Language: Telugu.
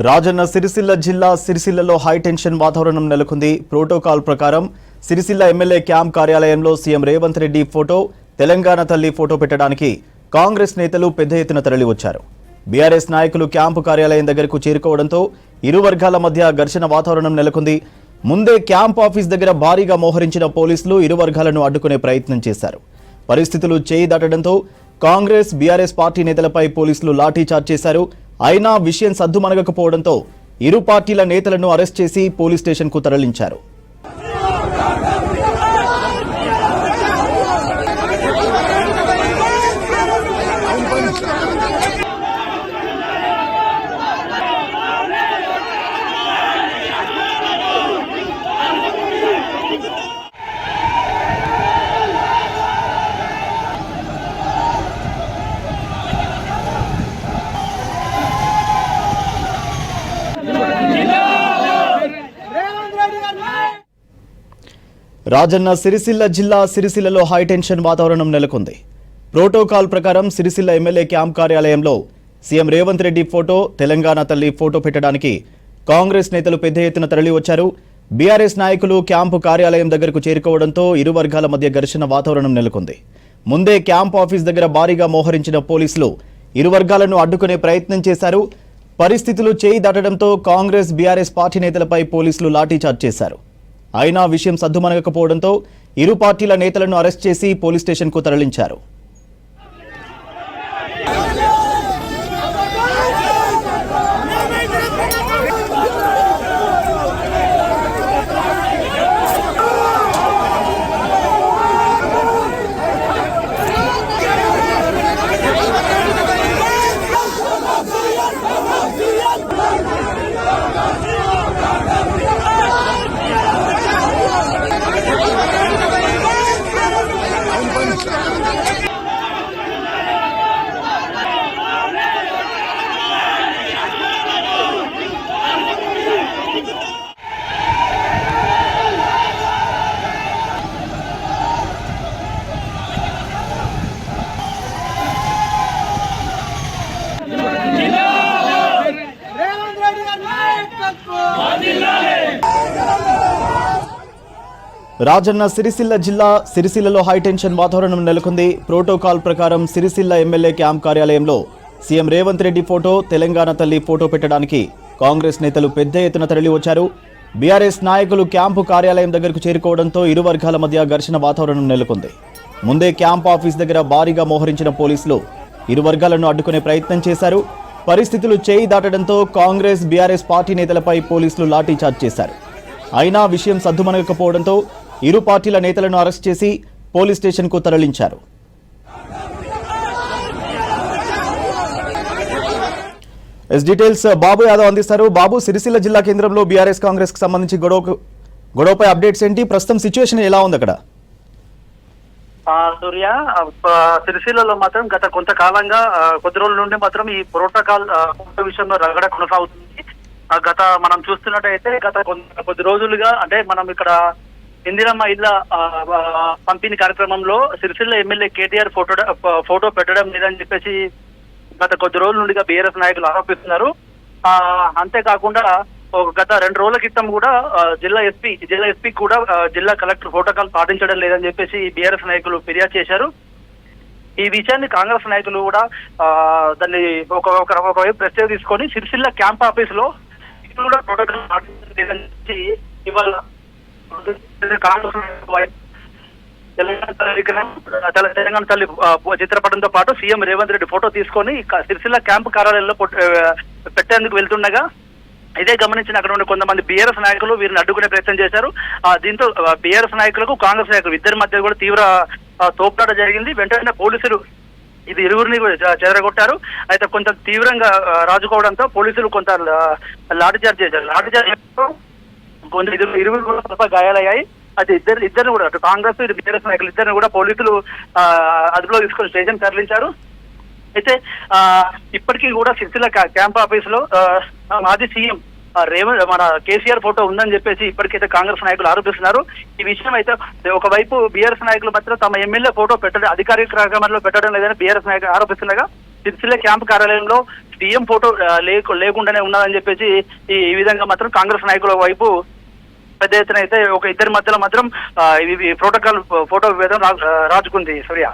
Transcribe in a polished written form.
రాజన్న సిరిసిల్ల జిల్లా సిరిసిల్లలో హై టెన్షన్ వాతావరణం నెలకొంది. ప్రోటోకాల్ ప్రకారం సిరిసిల్ల ఎమ్మెల్యే క్యాంప్ కార్యాలయంలో సీఎం రేవంత్ రెడ్డి ఫోటో, తెలంగాణ తల్లి ఫోటో పెట్టడానికి కాంగ్రెస్ నేతలు పెద్ద ఎత్తున తరలివచ్చారు. బీఆర్ఎస్ నాయకులు క్యాంపు కార్యాలయం దగ్గరకు చేరుకోవడంతో ఇరు వర్గాల మధ్య ఘర్షణ వాతావరణం నెలకొంది. ముందే క్యాంప్ ఆఫీస్ దగ్గర భారీగా మోహరించిన పోలీసులు ఇరు వర్గాలను అడ్డుకునే ప్రయత్నం చేశారు. పరిస్థితులు చేయి దాటడంతో కాంగ్రెస్, బీఆర్ఎస్ పార్టీ నేతలపై పోలీసులు లాఠీచార్జ్ చేశారు. అయినా విషయం సద్దుమణగకపోవడంతో ఇరు పార్టీల నేతలను అరెస్ట్ చేసి పోలీస్ స్టేషన్కు తరలించారు. రాజన్న సిరిసిల్ల జిల్లా సిరిసిల్లలో హై టెన్షన్ వాతావరణం నెలకొంది. ప్రోటోకాల్ ప్రకారం సిరిసిల్ల ఎమ్మెల్యే క్యాంప్ కార్యాలయంలో సీఎం రేవంత్ రెడ్డి ఫోటో, తెలంగాణ తల్లి ఫోటో పెట్టడానికి కాంగ్రెస్ నేతలు పెద్ద ఎత్తున తరలివచ్చారు. బీఆర్ఎస్ నాయకులు క్యాంపు కార్యాలయం దగ్గరకు చేరుకోవడంతో ఇరు వర్గాల మధ్య ఘర్షణ వాతావరణం నెలకొంది. ముందే క్యాంప్ ఆఫీస్ దగ్గర భారీగా మోహరించిన పోలీసులు ఇరు వర్గాలను అడ్డుకునే ప్రయత్నం చేశారు. పరిస్థితులు చేయి దాటడంతో కాంగ్రెస్, బీఆర్ఎస్ పార్టీ నేతలపై పోలీసులు లాఠీచార్జ్ చేశారు. అయినా విషయం సద్దుమణగకపోవడంతో ఇరు పార్టీల నేతలను అరెస్ట్ చేసి పోలీస్ స్టేషన్కు తరలించారు. రాజన్న సిరిసిల్ల జిల్లా సిరిసిల్లలో హై టెన్షన్ వాతావరణం నెలకొంది. ప్రోటోకాల్ ప్రకారం సిరిసిల్ల ఎమ్మెల్యే క్యాంప్ కార్యాలయంలో సీఎం రేవంత్ రెడ్డి ఫోటో, తెలంగాణ తల్లి ఫోటో పెట్టడానికి కాంగ్రెస్ నేతలు పెద్ద ఎత్తున తరలివచ్చారు. బీఆర్ఎస్ నాయకులు క్యాంపు కార్యాలయం దగ్గరకు చేరుకోవడంతో ఇరు వర్గాల మధ్య ఘర్షణ వాతావరణం నెలకొంది. ముందే క్యాంప్ ఆఫీస్ దగ్గర భారీగా మోహరించిన పోలీసులు ఇరు వర్గాలను అడ్డుకునే ప్రయత్నం చేశారు. పరిస్థితులు చేయి దాటడంతో కాంగ్రెస్, బీఆర్ఎస్ పార్టీ నేతలపై పోలీసులు లాఠీచార్జ్ చేశారు. అయినా విషయం సద్దుమణగకపోవడంతో ఇరు పార్టీల నేతలను అరెస్ట్ చేసి పోలీస్ స్టేషన్కు తరలించారు. డీటెయిల్స్ బాబు యాదవ్ అందిస్తారు. బాబు, సిరిసిల్ల జిల్లా కేంద్రంలో బీఆర్ఎస్, కాంగ్రెస్ కి సంబంధించి గొడవపై అప్డేట్స్ ఏంటి? ప్రస్తుతం సిచ్యువేషన్ ఎలా ఉంది అక్కడ? సూర్య, సిరిసిల్లలో మాత్రం గత కొంతకాలంగా కొద్ది రోజుల నుండి మాత్రం ఈ ప్రోటోకాల్ విషయంలో రగడ కొనసాగుతుంది. గత మనం చూస్తున్నట్టయితే గత కొద్ది రోజులుగా అంటే మనం ఇక్కడ ఇందిరమ్మ ఇళ్ల పంపిణీ కార్యక్రమంలో సిరిసిల్ల ఎమ్మెల్యే కేటీఆర్ ఫోటో పెట్టడం లేదని చెప్పేసి గత కొద్ది రోజుల నుండిగా బీఆర్ఎస్ నాయకులు ఆరోపిస్తున్నారు. అంతేకాకుండా గత 2 రోజుల క్రితం కూడా జిల్లా ఎస్పీ కూడా జిల్లా కలెక్టర్ ప్రోటోకాల్ పాటించడం లేదని చెప్పేసి బీఆర్ఎస్ నాయకులు ఫిర్యాదు చేశారు. ఈ విషయాన్ని కాంగ్రెస్ నాయకులు కూడా దాన్ని ఒకవైపు ప్రశ్న తీసుకొని సిరిసిల్ల క్యాంప్ ఆఫీస్ లో కూడా ప్రోటోకాల్ పాటించడం లేదని చెప్పి ఇవాళ తెలంగాణ తల్లి చిత్రపటంతో పాటు సీఎం రేవంత్ రెడ్డి ఫోటో తీసుకొని సిరిసిల్ల క్యాంపు కార్యాలయంలో పెట్టేందుకు వెళ్తుండగా ఇదే గమనించిన అక్కడ ఉండే కొంతమంది బీఆర్ఎస్ నాయకులు వీరిని అడ్డుకునే ప్రయత్నం చేశారు. దీంతో బీఆర్ఎస్ నాయకులకు కాంగ్రెస్ నాయకులు ఇద్దరి మధ్య కూడా తీవ్ర తోపులాట జరిగింది. వెంటనే పోలీసులు ఇది ఇరువురిని చెదరగొట్టారు. అయితే కొంత తీవ్రంగా రాజుకోవడంతో పోలీసులు కొంత లాఠీచార్జ్ చేశారు. ఇరువురు కూడా ಸ್ವಲ್ಪ గాయాలయ్యాయి. అయితే ఇద్దరు కూడా అటు కాంగ్రెస్, ఇటు బీఆర్ఎస్ నాయకులు ఇద్దరిని కూడా పోలీసులు అదుపులో తీసుకొని స్టేషన్ తరలించారు. అయితే ఇప్పటికీ కూడా సిరిసిల్ల క్యాంప్ ఆఫీస్ లో మాజీ సీఎం రేవంత్ మన కేసీఆర్ ఫోటో ఉందని చెప్పేసి ఇప్పటికైతే కాంగ్రెస్ నాయకులు ఆరోపిస్తున్నారు. ఈ విషయం అయితే ఒకవైపు బీఆర్ఎస్ నాయకులు మాత్రం తమ ఎమ్మెల్యే ఫోటో పెట్టడం అధికారిక కార్యక్రమంలో పెట్టడం లేదని బీఆర్ఎస్ నాయకులు ఆరోపిస్తుండగా సిరిసిల్ల క్యాంప్ కార్యాలయంలో సీఎం ఫోటో లేకుండానే ఉన్నదని చెప్పేసి ఈ విధంగా మాత్రం కాంగ్రెస్ నాయకుల వైపు పెద్ద ఎత్తున అయితే ఒక ఇద్దరి మధ్యలో మాత్రం ప్రోటోకాల్ ఫోటో విభేదం రాజుకుంది సూర్య.